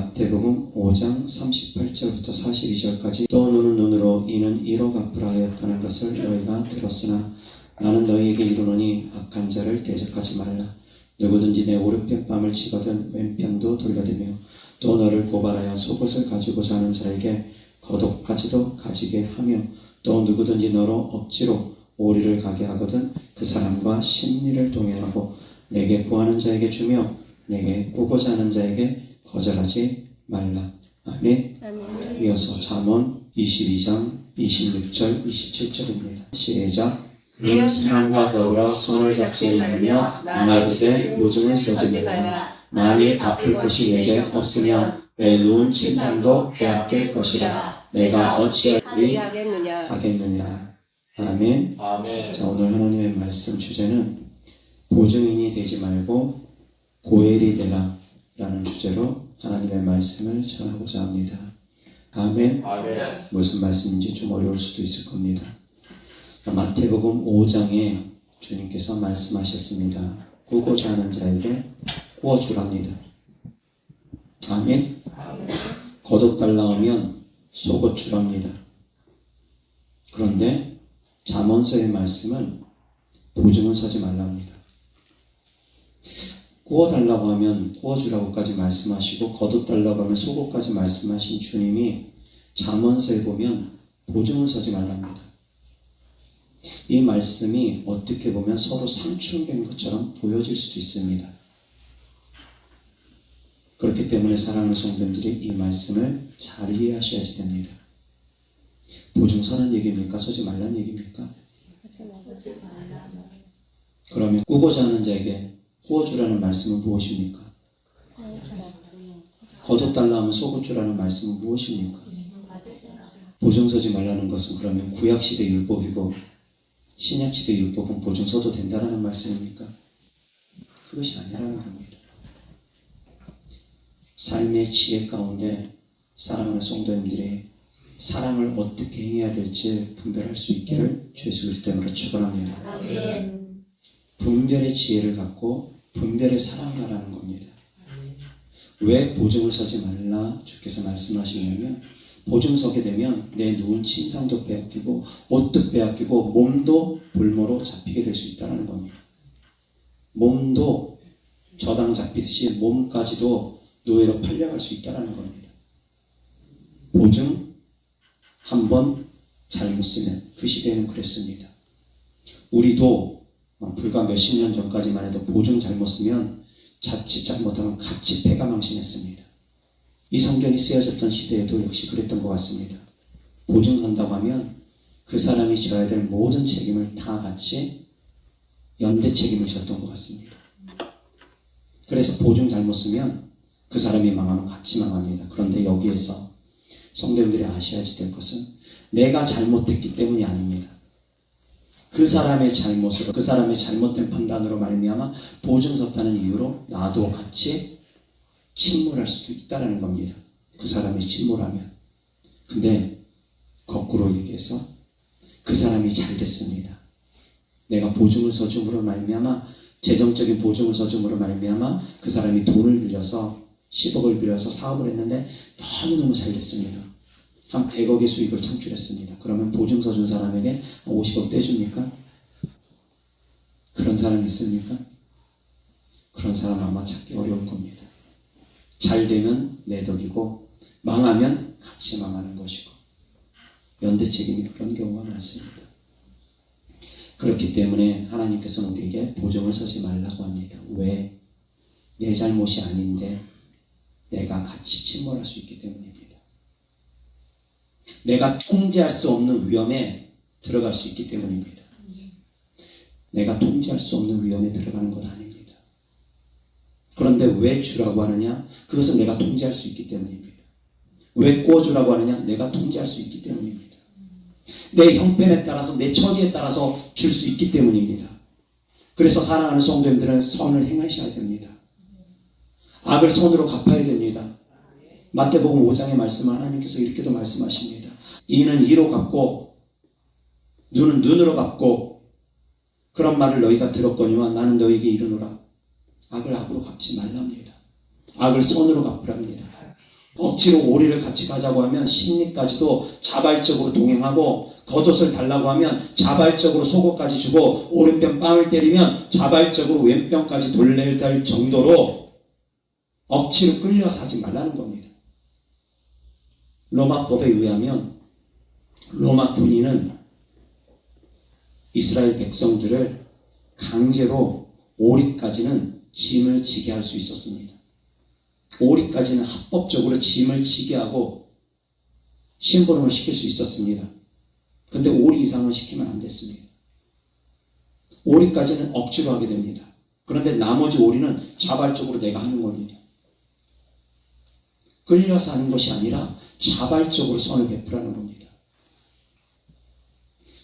마태복음 5장 38절부터 42절까지 또 눈은 눈으로 이는 이로 갚으라 하였다는 것을 너희가 들었으나 나는 너희에게 이르노니 악한 자를 대적하지 말라. 누구든지 내 오른편 뺨을 치거든 왼편도 돌려대며 또 너를 고발하여 속옷을 가지고자 하는 자에게 겉옷까지도 가지게 하며 또 누구든지 너로 억지로 오리를 가게 하거든 그 사람과 심리를 동행하고 내게 구하는 자에게 주며 내게 꾸고자 하는 자에게 거절하지 말라. 아멘. 아멘. 이어서 잠언 22장 26절 27절입니다. 시작. 님 사랑과 더불어 손을 잡지 말며 남의 보증을 서지 말라. 만일 갚을 것이 내게 없으면 내 누운 침상도 빼앗길 것이라. 내가 어찌하리 하겠느냐. 아멘. 아멘. 자, 오늘 하나님의 말씀 주제는 보증인이 되지 말고 고엘이 되라 라는 주제로 하나님의 말씀을 전하고자 합니다. 아멘. 아멘. 무슨 말씀인지 좀 어려울 수도 있을 겁니다. 마태복음 5장에 주님께서 말씀하셨습니다. 꾸고자 하는 자에게 꾸어주랍니다. 아멘. 겉옷 달라 하면 속옷 주랍니다. 그런데 잠언서의 말씀은 보증은 서지 말랍니다. 꾸어달라고 하면 꾸어주라고까지 말씀하시고 겉옷 달라고 하면 속옷까지 말씀하신 주님이 잠언서에 보면 보증은 서지 말랍니다. 이 말씀이 어떻게 보면 서로 상충된 것처럼 보여질 수도 있습니다. 그렇기 때문에 사랑하는 성도님들이 이 말씀을 잘 이해하셔야 됩니다. 보증 서는 얘기입니까? 서지 말라는 얘기입니까? 그러면 꾸고자 하는 자에게 꾸어주라는 말씀은 무엇입니까? 겉옷 달라 하면 속옷 주라는 말씀은 무엇입니까? 보증 서지 말라는 것은 그러면 구약시대 율법이고 신약시대 율법은 보증 서도 된다는 말씀입니까? 그것이 아니라는 겁니다. 삶의 지혜 가운데 사랑하는 성도님들이 사랑을 어떻게 행해야 될지 분별할 수 있기를 주 예수 그리스도 이름으로 축원합니다. 분별의 지혜를 갖고 분별의 사랑을 하라는 겁니다. 왜 보증을 서지 말라 주께서 말씀하시냐면 보증 서게 되면 내 누운 침상도 빼앗기고 옷도 빼앗기고 몸도 볼모로 잡히게 될 수 있다는 겁니다. 몸도 저당 잡히듯이 몸까지도 노예로 팔려갈 수 있다는 겁니다. 보증 한번 잘못 쓰면 그 시대에는 그랬습니다. 우리도 불과 몇십 년 전까지만 해도 보증 잘못 쓰면 자칫 잘못하면 같이 패가 망신했습니다. 이 성경이 쓰여졌던 시대에도 역시 그랬던 것 같습니다. 보증 선다고 하면 그 사람이 져야 될 모든 책임을 다 같이 연대 책임을 졌던 것 같습니다. 그래서 보증 잘못 쓰면 그 사람이 망하면 같이 망합니다. 그런데 여기에서 성도님들이 아셔야지 될 것은 내가 잘못했기 때문이 아닙니다. 그 사람의 잘못으로 그 사람의 잘못된 판단으로 말미암아 보증 섰다는 이유로 나도 같이 침몰할 수도 있다는 겁니다. 그 사람이 침몰하면. 근데 거꾸로 얘기해서 그 사람이 잘 됐습니다. 내가 보증을 서줌으로 말미암아 재정적인 보증을 서줌으로 말미암아 그 사람이 돈을 빌려서 10억을 빌려서 사업을 했는데 너무너무 잘 됐습니다. 한 100억의 수익을 창출했습니다. 그러면 보증 서준 사람에게 50억 떼줍니까? 그런 사람 있습니까? 그런 사람 아마 찾기 어려울 겁니다. 잘 되면 내 덕이고 망하면 같이 망하는 것이고 연대 책임이 그런 경우가 많습니다. 그렇기 때문에 하나님께서는 우리에게 보증을 서지 말라고 합니다. 왜? 내 잘못이 아닌데 내가 같이 침몰할 수 있기 때문입니다. 내가 통제할 수 없는 위험에 들어갈 수 있기 때문입니다. 내가 통제할 수 없는 위험에 들어가는 것 아닙니다. 그런데 왜 주라고 하느냐? 그것은 내가 통제할 수 있기 때문입니다. 왜 꾸어주라고 하느냐? 내가 통제할 수 있기 때문입니다. 내 형편에 따라서 내 처지에 따라서 줄 수 있기 때문입니다. 그래서 사랑하는 성도님들은 선을 행하셔야 됩니다. 악을 선으로 갚아야 됩니다. 마태복음 5장의 말씀은 하나님께서 이렇게도 말씀하십니다. 이는 이로 갚고 눈은 눈으로 갚고 그런 말을 너희가 들었거니와 나는 너희에게 이르노라. 악을 악으로 갚지 말랍니다. 악을 선으로 갚으랍니다. 억지로 오리를 같이 가자고 하면 심리까지도 자발적으로 동행하고, 겉옷을 달라고 하면 자발적으로 속옷까지 주고, 오른편 뺨을 때리면 자발적으로 왼편까지 돌려댈 정도로 억지로 끌려서 하지 말라는 겁니다. 로마법에 의하면 로마 군인은 이스라엘 백성들을 강제로 오리까지는 짐을 지게 할 수 있었습니다. 오리까지는 합법적으로 짐을 지게 하고 심부름을 시킬 수 있었습니다. 근데 오리 이상은 시키면 안 됐습니다. 오리까지는 억지로 하게 됩니다. 그런데 나머지 오리는 자발적으로 내가 하는 겁니다. 끌려서 하는 것이 아니라 자발적으로 선을 베푸라는 겁니다.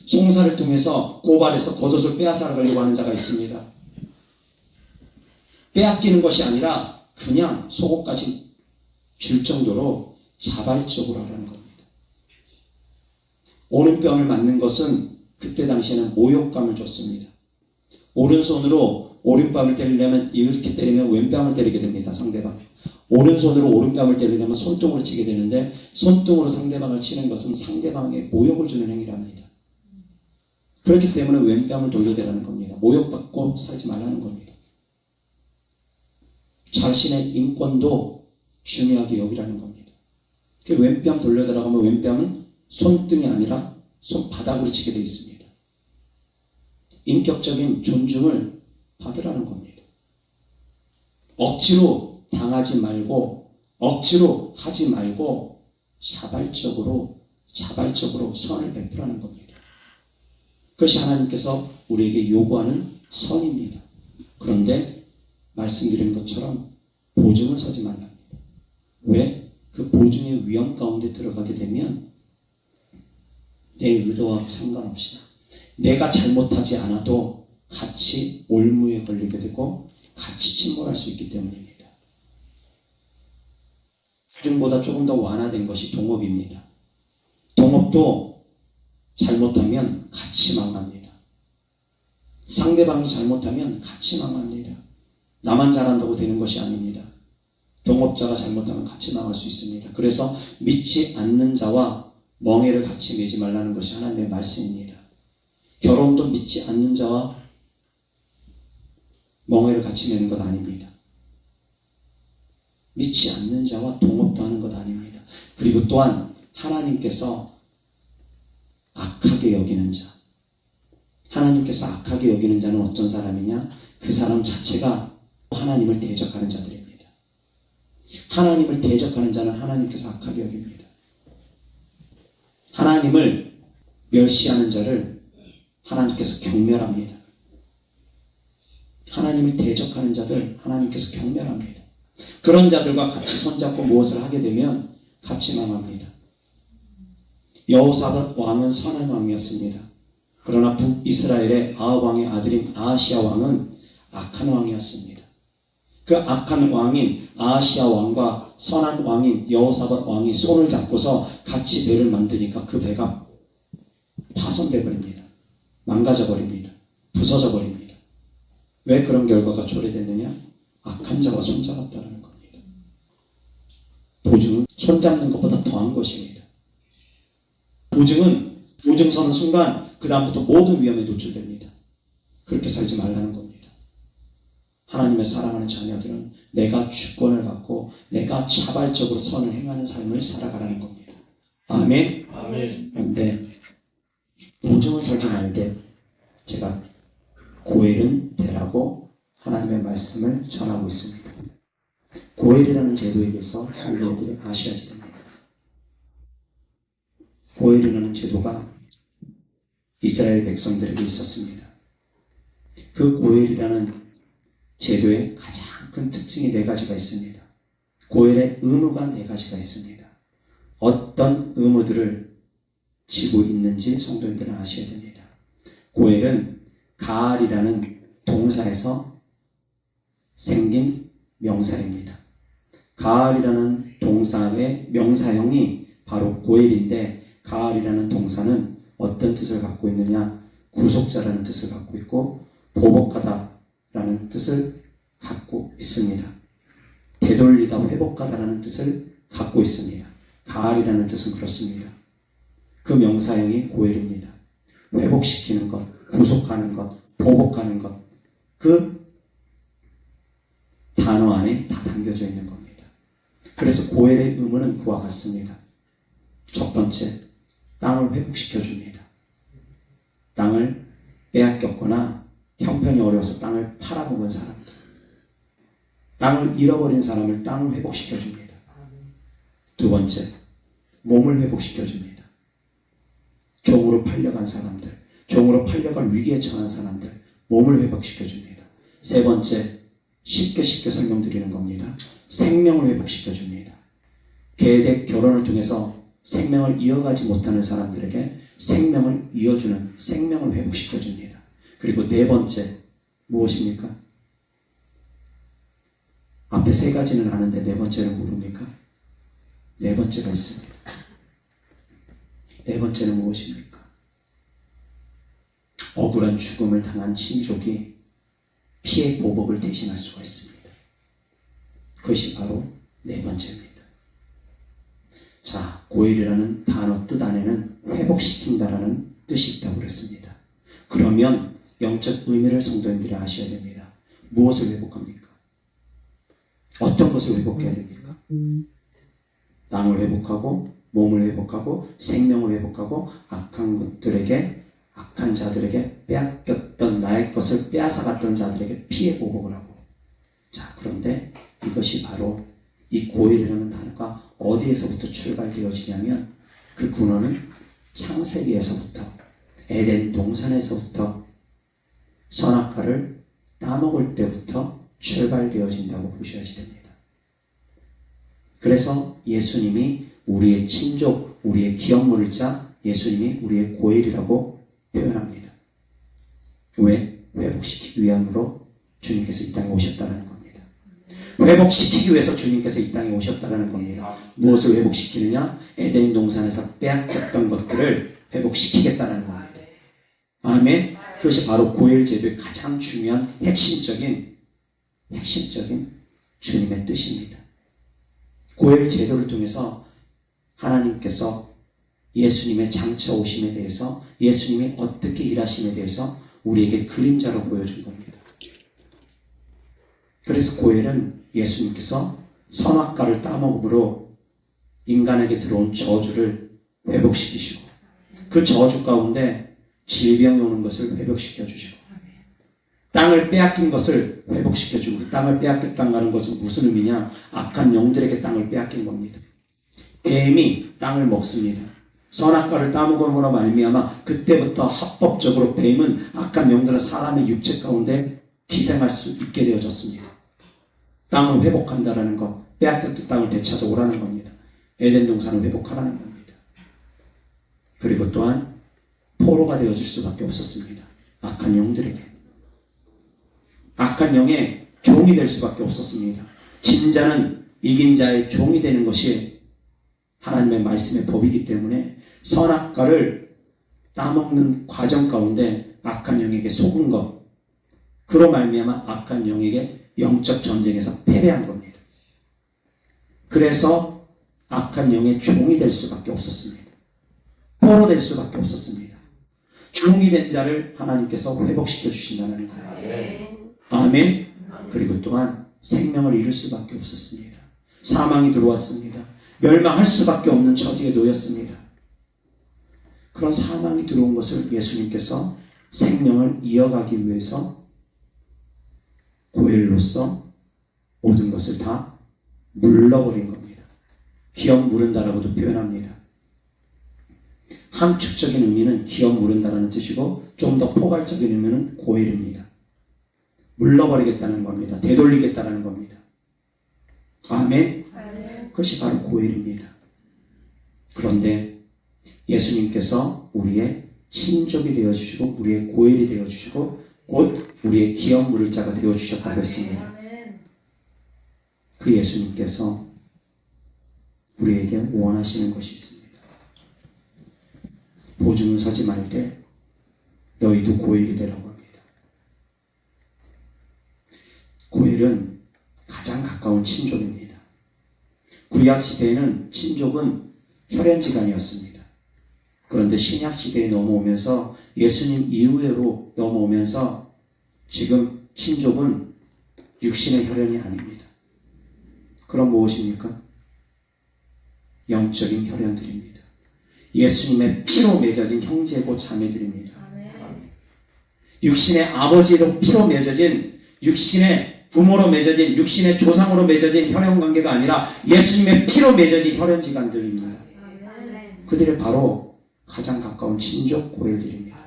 송사를 통해서 고발해서 겉옷을 빼앗아 가려고 하는 자가 있습니다. 빼앗기는 것이 아니라 그냥 속옷까지 줄 정도로 자발적으로 하라는 겁니다. 오른뺨을 맞는 것은 그때 당시에는 모욕감을 줬습니다. 오른손으로 오른뺨을 때리려면 이렇게 때리면 왼뺨을 때리게 됩니다. 상대방. 오른손으로 오른뺨을 때리려면 손등으로 치게 되는데, 손등으로 상대방을 치는 것은 상대방에게 모욕을 주는 행위랍니다. 그렇기 때문에 왼뺨을 돌려대라는 겁니다. 모욕받고 살지 말라는 겁니다. 자신의 인권도 중요하게 여기라는 겁니다. 왼뺨 돌려대라고 하면 왼뺨은 손등이 아니라 손바닥으로 치게 되어 있습니다. 인격적인 존중을 받으라는 겁니다. 억지로 당하지 말고, 억지로 하지 말고 자발적으로 선을 베푸라는 겁니다. 그것이 하나님께서 우리에게 요구하는 선입니다. 그런데 말씀드린 것처럼 보증은 서지 말랍니다. 왜? 그 보증의 위험 가운데 들어가게 되면 내 의도와 상관없이 내가 잘못하지 않아도 같이 올무에 걸리게 되고 같이 침몰할 수 있기 때문입니다. 보증보다 조금 더 완화된 것이 동업입니다. 동업도 잘못하면 같이 망합니다. 상대방이 잘못하면 같이 망합니다. 나만 잘한다고 되는 것이 아닙니다. 동업자가 잘못하면 같이 망할 수 있습니다. 그래서 믿지 않는 자와 멍에를 같이 매지 말라는 것이 하나님의 말씀입니다. 결혼도 믿지 않는 자와 멍에를 같이 매는 것 아닙니다. 믿지 않는 자와 동업도 하는 것 아닙니다. 그리고 또한 하나님께서 악하게 여기는 자, 하나님께서 악하게 여기는 자는 어떤 사람이냐? 그 사람 자체가 하나님을 대적하는 자들입니다. 하나님을 대적하는 자는 하나님께서 악하게 여깁니다. 하나님을 멸시하는 자를 하나님께서 경멸합니다. 하나님을 대적하는 자들 하나님께서 경멸합니다. 그런 자들과 같이 손잡고 무엇을 하게 되면 같이 망합니다. 여호사밧 왕은 선한 왕이었습니다. 그러나 북이스라엘의 아합 왕의 아들인 아하시야 왕은 악한 왕이었습니다. 그 악한 왕인 아하시야 왕과 선한 왕인 여호사밧 왕이 손을 잡고서 같이 배를 만드니까 그 배가 파손돼 버립니다. 망가져 버립니다. 부서져 버립니다. 왜 그런 결과가 초래됐느냐? 악한 자와 손잡았다는 겁니다. 보증은 손잡는 것보다 더한 것입니다. 보증 서는 순간 그 다음부터 모든 위험에 노출됩니다. 그렇게 살지 말라는 겁니다. 하나님의 사랑하는 자녀들은 내가 주권을 갖고 내가 자발적으로 선을 행하는 삶을 살아가라는 겁니다. 아멘. 아멘. 그런데 보증은 서지 말되 제가 고엘은 되라고 하나님의 말씀을 전하고 있습니다. 고엘이라는 제도에 대해서 성도들이 아셔야지 됩니다. 고엘이라는 제도가 이스라엘 백성들에게 있었습니다. 그 고엘이라는 제도의 가장 큰 특징이 4가지가 있습니다. 고엘의 의무가 4가지가 있습니다. 어떤 의무들을 지고 있는지 성도님들은 아셔야 됩니다. 고엘은 가알이라는 동사에서 생긴 명사입니다. 가알이라는 동사의 명사형이 바로 고엘인데, 가알이라는 동사는 어떤 뜻을 갖고 있느냐? 구속자라는 뜻을 갖고 있고 보복하다라는 뜻을 갖고 있습니다. 되돌리다, 회복하다라는 뜻을 갖고 있습니다. 가알이라는 뜻은 그렇습니다. 그 명사형이 고엘입니다. 회복시키는 것, 구속하는 것, 보복하는 것, 그 단어 안에 다 담겨져 있는 겁니다. 그래서 고엘의 의무는 그와 같습니다. 첫 번째, 땅을 회복시켜 줍니다. 땅을 빼앗겼거나 형편이 어려워서 땅을 팔아먹은 사람들, 땅을 잃어버린 사람을 땅을 회복시켜 줍니다. 두 번째, 몸을 회복시켜 줍니다. 종으로 팔려간 사람들, 종으로 팔려갈 위기에 처한 사람들, 몸을 회복시켜 줍니다. 세 번째, 쉽게 설명드리는 겁니다. 생명을 회복시켜 줍니다. 계획 결혼을 통해서 생명을 이어가지 못하는 사람들에게 생명을 이어주는, 생명을 회복시켜 줍니다. 그리고 네 번째, 무엇입니까? 앞에 세 가지는 아는데 네 번째는 모릅니까? 네 번째가 있습니다. 네 번째는 무엇입니까? 억울한 죽음을 당한 친족이 피해 보복을 대신할 수가 있습니다. 그것이 바로 네 번째입니다. 자, 고엘이라는 단어 뜻 안에는 회복시킨다라는 뜻이 있다고 그랬습니다. 그러면 영적 의미를 성도님들이 아셔야 됩니다. 무엇을 회복합니까? 어떤 것을 회복해야 됩니까? 땅을 회복하고, 몸을 회복하고, 생명을 회복하고, 악한 자들에게 빼앗겼던 나의 것을 빼앗아갔던 자들에게 피해 보복을 하고. 자, 그런데 이것이 바로 이 고엘이라는 단어가 어디에서부터 출발되어지냐면 그 근원은 창세기에서부터, 에덴 동산에서부터 선악과를 따먹을 때부터 출발되어진다고 보셔야지 됩니다. 그래서 예수님이 우리의 친족, 우리의 기업물자, 예수님이 우리의 고엘이라고 표현합니다. 왜? 회복시키기 위함으로 주님께서 이 땅에 오셨다는 겁니다. 회복시키기 위해서 주님께서 이 땅에 오셨다는 겁니다. 무엇을 회복시키느냐? 에덴 동산에서 빼앗겼던 것들을 회복시키겠다는 겁니다. 아멘. 그것이 바로 고엘 제도의 가장 중요한 핵심적인 주님의 뜻입니다. 고엘 제도를 통해서 하나님께서 예수님의 장차 오심에 대해서, 예수님이 어떻게 일하심에 대해서 우리에게 그림자로 보여준 겁니다. 그래서 고엘은 예수님께서 선악과를 따먹음으로 인간에게 들어온 저주를 회복시키시고, 그 저주 가운데 질병이 오는 것을 회복시켜 주시고, 땅을 빼앗긴 것을 회복시켜 주고, 땅을 빼앗겼다는 것은 무슨 의미냐? 악한 영들에게 땅을 빼앗긴 겁니다. 뱀이 땅을 먹습니다. 선악과를 따먹음으로 말미암아 그때부터 합법적으로 뱀은, 악한 영들은 사람의 육체 가운데 기생할 수 있게 되어졌습니다. 땅을 회복한다라는 것, 빼앗겼던 땅을 되찾아오라는 겁니다. 에덴 동산을 회복하라는 겁니다. 그리고 또한 포로가 되어질 수밖에 없었습니다. 악한 영들에게. 악한 영의 종이 될 수밖에 없었습니다. 진자는 이긴 자의 종이 되는 것이 하나님의 말씀의 법이기 때문에 선악과를 따먹는 과정 가운데 악한 영에게 속은 것, 그로 말미암아 악한 영에게 영적 전쟁에서 패배한 겁니다. 그래서 악한 영의 종이 될 수밖에 없었습니다. 포로 될 수밖에 없었습니다. 종이 된 자를 하나님께서 회복시켜 주신다는 거예요. 아멘. 그리고 또한 생명을 잃을 수밖에 없었습니다. 사망이 들어왔습니다. 멸망할 수밖에 없는 처지에 놓였습니다. 그런 사망이 들어온 것을 예수님께서 생명을 이어가기 위해서 고엘로서 모든 것을 다 물러버린 겁니다. 기업 무른다라고도 표현합니다. 함축적인 의미는 기업 무른다라는 뜻이고, 좀 더 포괄적인 의미는 고엘입니다. 물러버리겠다는 겁니다. 되돌리겠다는 겁니다. 아멘. 그것이 바로 고엘입니다. 그런데 예수님께서 우리의 친족이 되어주시고, 우리의 고엘이 되어주시고, 곧 우리의 기업 물을 자가 되어주셨다고 했습니다. 그 예수님께서 우리에게 원하시는 것이 있습니다. 보증 서지 말 때 너희도 고엘이 되라고 합니다. 고엘은 가장 가까운 친족입니다. 구약 시대에는 친족은 혈연지간이었습니다. 그런데 신약 시대에 넘어오면서 예수님 이후로 넘어오면서 지금 친족은 육신의 혈연이 아닙니다. 그럼 무엇입니까? 영적인 혈연들입니다. 예수님의 피로 맺어진 형제고 자매들입니다. 육신의 아버지로 피로 맺어진, 육신의 부모로 맺어진, 육신의 조상으로 맺어진 혈연관계가 아니라 예수님의 피로 맺어진 혈연지간들입니다. 그들이 바로 가장 가까운 친족 고엘들입니다.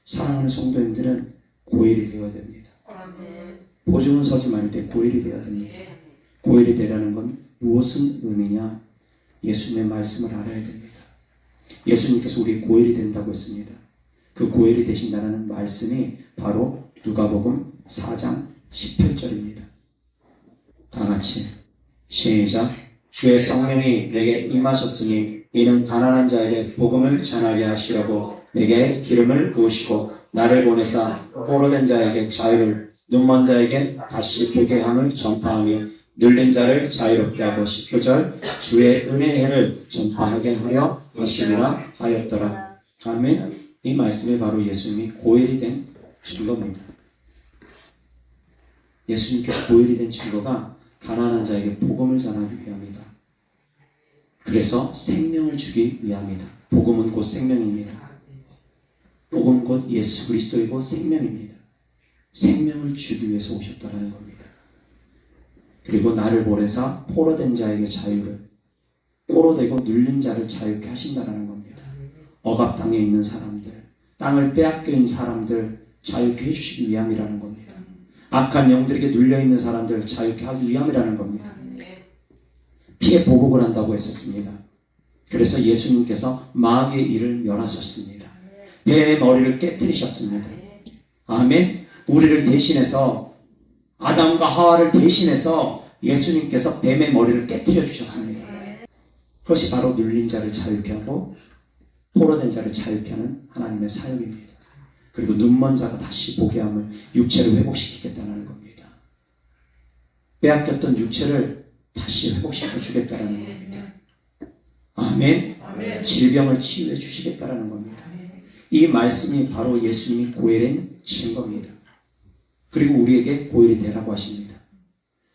사랑하는 성도님들은 고엘이 되어야 됩니다. 보증은 서지 말 때 고엘이 되어야 됩니다. 고엘이 되라는 건 무엇은 의미냐? 예수님의 말씀을 알아야 됩니다. 예수님께서 우리 고엘이 된다고 했습니다. 그 고엘이 되신다는 말씀이 바로 누가복음 4장 18절입니다. 다 같이 시작. 주의 성령이 내게 임하셨으니 이는 가난한 자에게 복음을 전하게 하시려고 내게 기름을 부으시고 나를 보내사 포로된 자에게 자유를, 눈먼 자에게 다시 보게 함을 전파하며 눌린 자를 자유롭게 하고 19절 주의 은혜의 해를 전파하게 하려 하시리라 하였더라. 아멘. 이 말씀이 바로 예수님이 고엘이 된 증거입니다. 예수님께서 고엘이 된 증거가 가난한 자에게 복음을 전하기 위함이다. 그래서 생명을 주기 위함이다. 복음은 곧 생명입니다. 복음은 곧 예수 그리스도이고 생명입니다. 생명을 주기 위해서 오셨다는 겁니다. 그리고 나를 보내사 포로된 자에게 자유를, 포로되고 눌린 자를 자유케 하신다는 겁니다. 억압 땅에 있는 사람들, 땅을 빼앗긴 사람들 자유케 해주시기 위함이라는 겁니다. 악한 영들에게 눌려있는 사람들 자유케 하기 위함이라는 겁니다. 피해 보복을 한다고 했었습니다. 그래서 예수님께서 마귀의 일을 멸하셨습니다. 뱀의 머리를 깨뜨리셨습니다. 아멘. 우리를 대신해서, 아담과 하와를 대신해서 예수님께서 뱀의 머리를 깨뜨려 주셨습니다. 그것이 바로 눌린 자를 자유케 하고 포로된 자를 자유케 하는 하나님의 사역입니다. 그리고 눈먼 자가 다시 보게 함을, 육체를 회복시키겠다는 겁니다. 빼앗겼던 육체를 다시 회복시켜 주겠다는 겁니다. 아멘. 질병을 치유해 주시겠다는 겁니다. 이 말씀이 바로 예수님이 고엘인 증거입니다. 그리고 우리에게 고엘이 되라고 하십니다.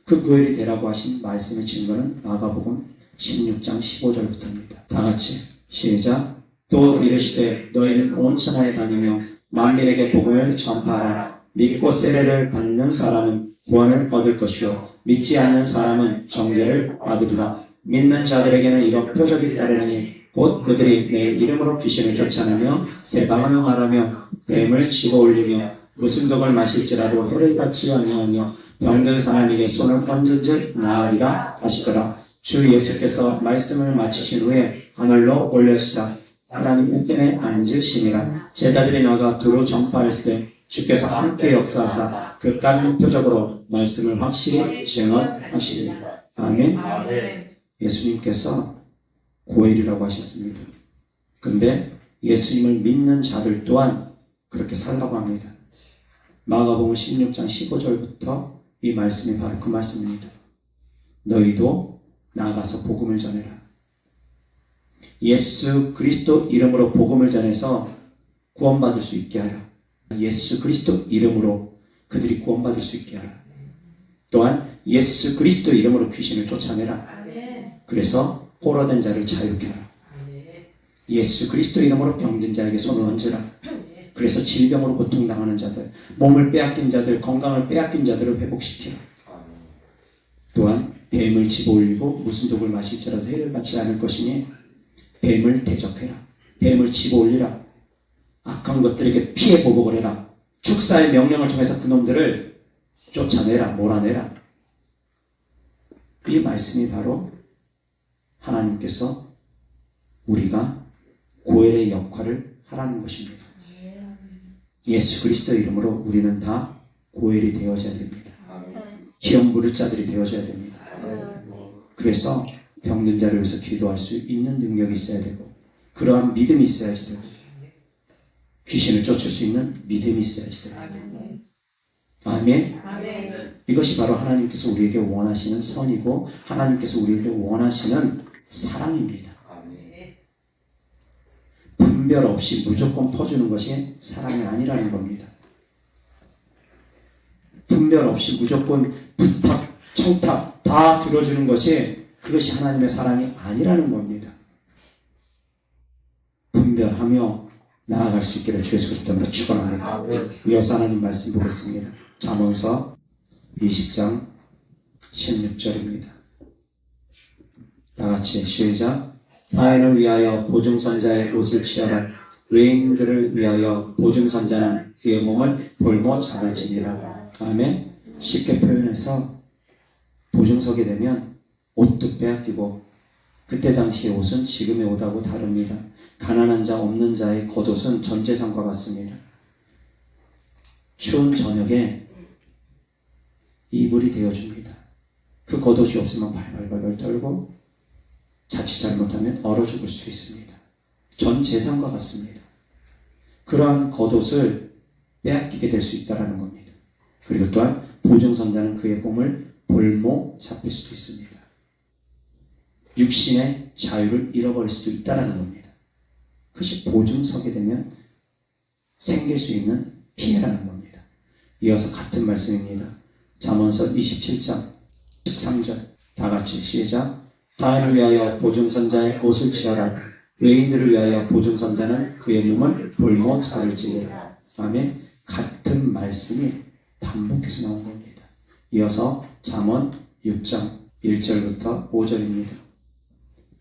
그 고엘이 되라고 하신 말씀의 증거는 마가복음 16장 15절부터입니다. 다 같이 시작. 또 이르시되 너희는 온 천하에 다니며 만민에게 복음을 전파하라. 믿고 세례를 받는 사람은 구원을 얻을 것이요 믿지 않는 사람은 정죄를 받으리라. 믿는 자들에게는 이런 표적이 따르느니 곧 그들이 내 이름으로 귀신을 쫓아내며 새 방언을 말하며 뱀을 집어올리며 무슨 독을 마실지라도 해를 받지 아니하며 병든 사람에게 손을 얹은즉 나으리라 하시더라. 주 예수께서 말씀을 마치신 후에 하늘로 올려지사 하나님 우편에 앉으시니라. 제자들이 나가 두루 전파할세 주께서 함께 역사하사 그 다른 표적으로 말씀을 확실히 증언하시리라. 아멘. 예수님께서 고엘이라고 하셨습니다. 근데 예수님을 믿는 자들 또한 그렇게 살라고 합니다. 마가복음 16장 15절부터 이 말씀이 바로 그 말씀입니다. 너희도 나아가서 복음을 전해라. 예수 그리스도 이름으로 복음을 전해서 구원받을 수 있게 하라. 예수 그리스도 이름으로 그들이 구원받을 수 있게 하라. 또한 예수 그리스도 이름으로 귀신을 쫓아내라. 그래서 포로된 자를 자유케 하라. 예수 그리스도 이름으로 병든 자에게 손을 얹으라. 그래서 질병으로 고통당하는 자들, 몸을 빼앗긴 자들, 건강을 빼앗긴 자들을 회복시키라. 또한 뱀을 집어올리고 무슨 독을 마실지라도 해를 받지 않을 것이니 뱀을 대적해라. 뱀을 집어올리라. 악한 것들에게 피해 보복을 해라. 축사의 명령을 통해서 그놈들을 쫓아내라. 몰아내라. 이 말씀이 바로 하나님께서 우리가 고엘의 역할을 하라는 것입니다. 예수 그리스도 이름으로 우리는 다 고엘이 되어져야 됩니다. 기업 물을 자들이 되어져야 됩니다. 그래서 병든 자를 위해서 기도할 수 있는 능력이 있어야 되고 그러한 믿음이 있어야지 되고 귀신을 쫓을 수 있는 믿음이 있어야지 됩니다. 아멘. 이것이 바로 하나님께서 우리에게 원하시는 선이고 하나님께서 우리에게 원하시는 사랑입니다. 분별 없이 무조건 퍼주는 것이 사랑이 아니라는 겁니다. 분별 없이 무조건 부탁, 청탁 다 들어주는 것이 그것이 하나님의 사랑이 아니라는 겁니다. 분별하며 나아갈 수 있기를 주 예수 그리스도 이름으로 축원합니다. 이어서 하나님 말씀 보겠습니다. 잠언서 20장 16절입니다. 다같이 시작. 타인을 위하여 보증선자의 옷을 취하라. 외인들을 위하여 보증선자는 그의 몸을 볼모 잡을지니라. 아멘. 쉽게 표현해서 보증서게 되면 옷도 빼앗기고 그때 당시의 옷은 지금의 옷하고 다릅니다. 가난한 자 없는 자의 겉옷은 전 재산과 같습니다. 추운 저녁에 이불이 되어줍니다. 그 겉옷이 없으면 발발발발 떨고 자칫 잘못하면 얼어 죽을 수도 있습니다. 전 재산과 같습니다. 그러한 겉옷을 빼앗기게 될 수 있다는 겁니다. 그리고 또한 보증선자는 그의 몸을 볼모 잡힐 수도 있습니다. 육신의 자유를 잃어버릴 수도 있다는 겁니다. 그것이 보증서게 되면 생길 수 있는 피해라는 겁니다. 이어서 같은 말씀입니다. 잠언서 27장 13절 다같이 시작. 타인을 위하여 보증선자의 옷을 취하라. 외인들을 위하여 보증선자는 그의 몸을 볼모 잡을지니라. 아멘. 같은 말씀이 반복해서 나온 겁니다. 이어서 잠언 6장 1절부터 5절입니다.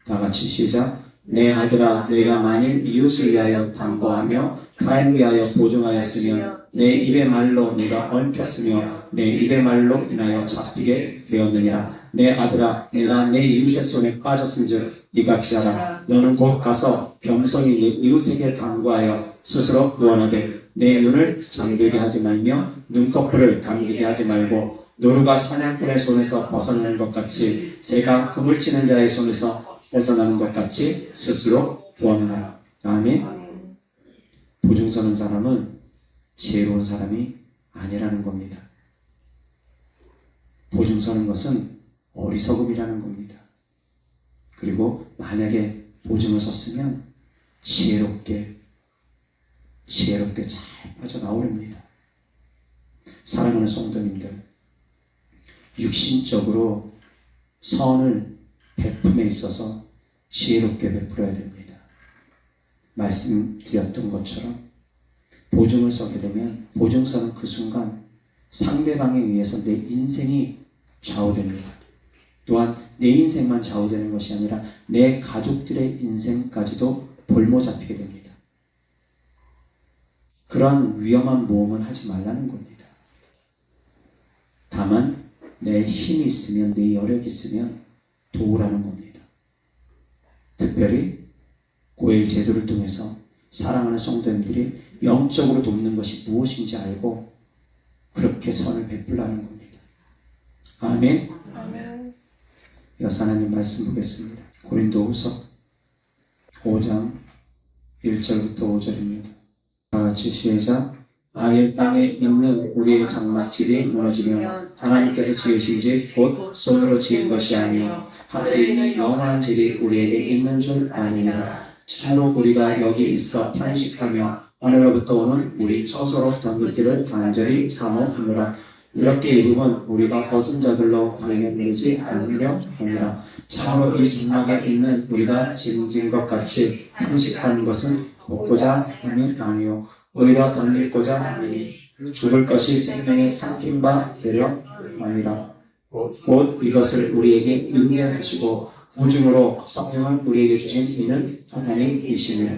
다같이 시작. 내 아들아 내가 만일 이웃을 위하여 담보하며 타인을 위하여 보증하였으면 내 입의 말로 네가 얽혔으며 내 입의 말로 인하여 잡히게 되었느니라. 내 아들아 내가 내 이웃의 손에 빠졌은즉 이같이 하라. 너는 곧 가서 겸손히 내 이웃에게 당부하여 스스로 구원하되 내 눈을 잠들게 하지 말며 눈꺼풀을 감기게 하지 말고 노루가 사냥꾼의 손에서 벗어나는 것 같이 새가 그물 치는 자의 손에서 벗어나는 것 같이 스스로 구원하라. 아멘. 보증서는 사람은 지혜로운 사람이 아니라는 겁니다. 보증서는 것은 어리석음이라는 겁니다. 그리고 만약에 보증을 섰으면 지혜롭게 잘 빠져나오렵니다. 사랑하는 성도님들, 육신적으로 선을 베품에 있어서 지혜롭게 베풀어야 됩니다. 말씀드렸던 것처럼 보증을 서게 되면 보증서는 그 순간 상대방에 의해서 내 인생이 좌우됩니다. 또한 내 인생만 좌우되는 것이 아니라 내 가족들의 인생까지도 볼모 잡히게 됩니다. 그러한 위험한 모험은 하지 말라는 겁니다. 다만 내 힘이 있으면 내 여력이 있으면 도우라는 겁니다. 특별히 고엘 제도를 통해서 사랑하는 성도님들이 영적으로 돕는 것이 무엇인지 알고 그렇게 선을 베풀라는 겁니다. 아멘. 아멘. 이어서 하나님 말씀 보겠습니다. 고린도후서 5장 1절부터 5절입니다. 다같이 시작. 만일 땅에 있는 우리의 장막집이 무너지면 하나님께서 지으신 집 곧 손으로 지은 것이 아니요 하늘에 있는 영원한 집이 우리에게 있는 줄 아니냐. 참으로 우리가 여기 있어 탄식하며 하늘로부터 오는 우리 처소로 던질 길을 간절히 사모하노라. 이렇게 입으면 우리가 벗은 자들로 발견되지 않으려 함이라. 참으로 이 장막에 있는 우리가 짐진 것 같이 탄식하는 것은 먹고자 함이 아니요 오히려 던질고자 함이니 죽을 것이 생명의 삼킨 바 되려 함이라. 곧 이것을 우리에게 의뢰 하시고 보증으로 성령을 우리에게 주신 이는 하나님이시며.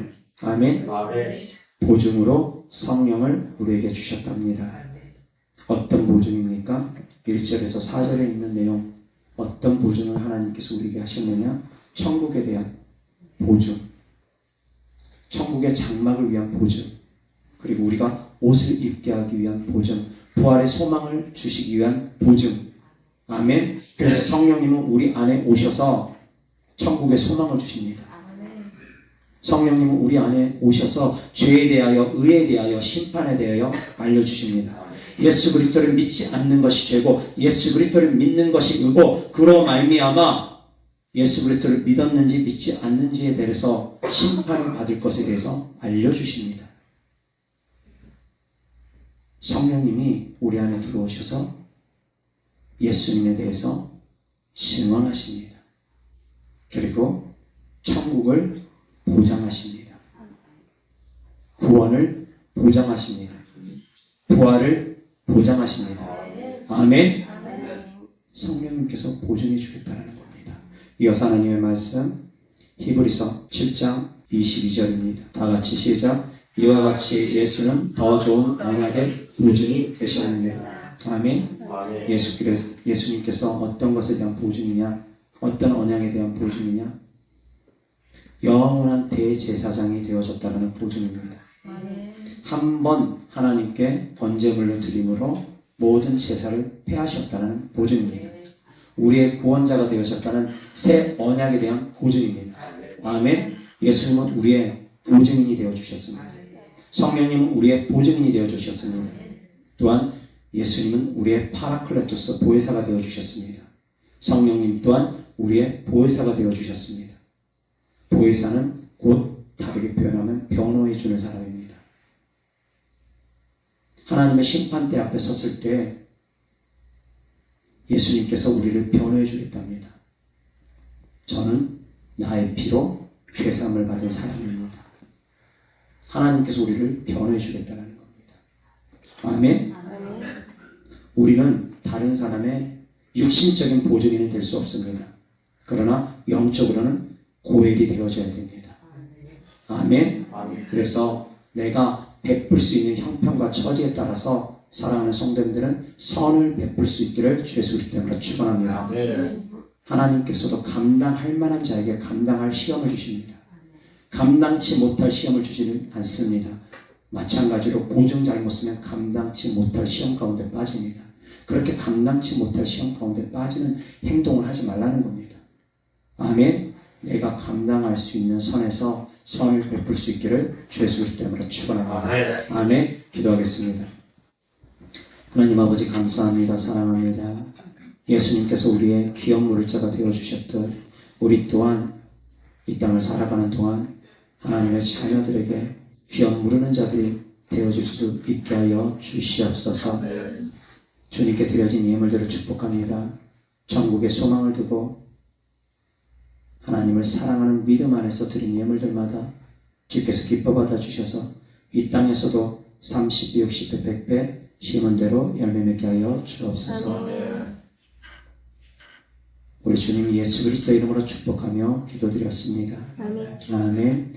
아멘. 보증으로 성령을 우리에게 주셨답니다. 어떤 보증입니까? 1절에서 4절에 있는 내용, 어떤 보증을 하나님께서 우리에게 하셨느냐? 천국에 대한 보증, 천국의 장막을 위한 보증, 그리고 우리가 옷을 입게 하기 위한 보증, 부활의 소망을 주시기 위한 보증. 아멘. 그래서 성령님은 우리 안에 오셔서 천국의 소망을 주십니다. 성령님은 우리 안에 오셔서 죄에 대하여, 의에 대하여, 심판에 대하여 알려주십니다. 예수 그리스도를 믿지 않는 것이 죄고 예수 그리스도를 믿는 것이 의고 그로 말미암아 예수 그리스도를 믿었는지 믿지 않는지에 대해서 심판을 받을 것에 대해서 알려주십니다. 성령님이 우리 안에 들어오셔서 예수님에 대해서 증언하십니다. 그리고 천국을 보장하십니다. 구원을 보장하십니다. 부활을 보장하십니다. 아멘. 성령님께서 보증해 주겠다는 겁니다. 이어서 하나님의 말씀 히브리서 7장 22절입니다. 다 같이 시작. 이와 같이 예수는 더 좋은 언약의 보증이 되셨느니라. 아멘. 예수님께서 어떤 것에 대한 보증이냐? 어떤 언약에 대한 보증이냐? 영원한 대제사장이 되어졌다는 보증입니다. 한 번 하나님께 번제물로 드림으로 모든 제사를 폐하셨다는 보증입니다. 우리의 구원자가 되어졌다는 새 언약에 대한 보증입니다. 아멘. 예수님은 우리의 보증인이 되어주셨습니다. 성령님은 우리의 보증인이 되어주셨습니다. 또한 예수님은 우리의 파라클레토스 보혜사가 되어주셨습니다. 성령님 또한 우리의 보혜사가 되어주셨습니다. 보혜사는 곧 다르게 표현하면 변호해주는 사람입니다. 하나님의 심판대 앞에 섰을 때 예수님께서 우리를 변호해 주겠답니다. 저는 나의 피로 죄사함을 받은 사람입니다. 하나님께서 우리를 변호해 주겠다는 겁니다. 아멘. 우리는 다른 사람의 육신적인 보증인은 될 수 없습니다. 그러나 영적으로는 고엘이 되어져야 됩니다. 아멘. 그래서 내가 베풀 수 있는 형편과 처지에 따라서 사랑하는 성도님들은 선을 베풀 수 있기를 주 예수 그리스도 이름으로 축원합니다. 하나님께서도 감당할 만한 자에게 감당할 시험을 주십니다. 감당치 못할 시험을 주지는 않습니다. 마찬가지로 보증 잘못 쓰면 감당치 못할 시험 가운데 빠집니다. 그렇게 감당치 못할 시험 가운데 빠지는 행동을 하지 말라는 겁니다. 아멘. 내가 감당할 수 있는 선에서 선을 베풀 수 있기를 주 예수 그리스도 이름으로 축원합니다. 아멘. 기도하겠습니다. 하나님 아버지 감사합니다. 사랑합니다. 예수님께서 우리의 귀한 물자가 되어주셨듯 우리 또한 이 땅을 살아가는 동안 하나님의 자녀들에게 귀한 무르는 자들이 되어질 수 있게 하여 주시옵소서. 주님께 드려진 예물들을 축복합니다. 천국의 소망을 두고 하나님을 사랑하는 믿음 안에서 드린 예물들마다 주께서 기뻐 받아주셔서 이 땅에서도 30배, 60배, 100배 심은 대로 열매 맺게 하여 주옵소서. 우리 주님 예수 그리스도 이름으로 축복하며 기도드렸습니다. 아멘.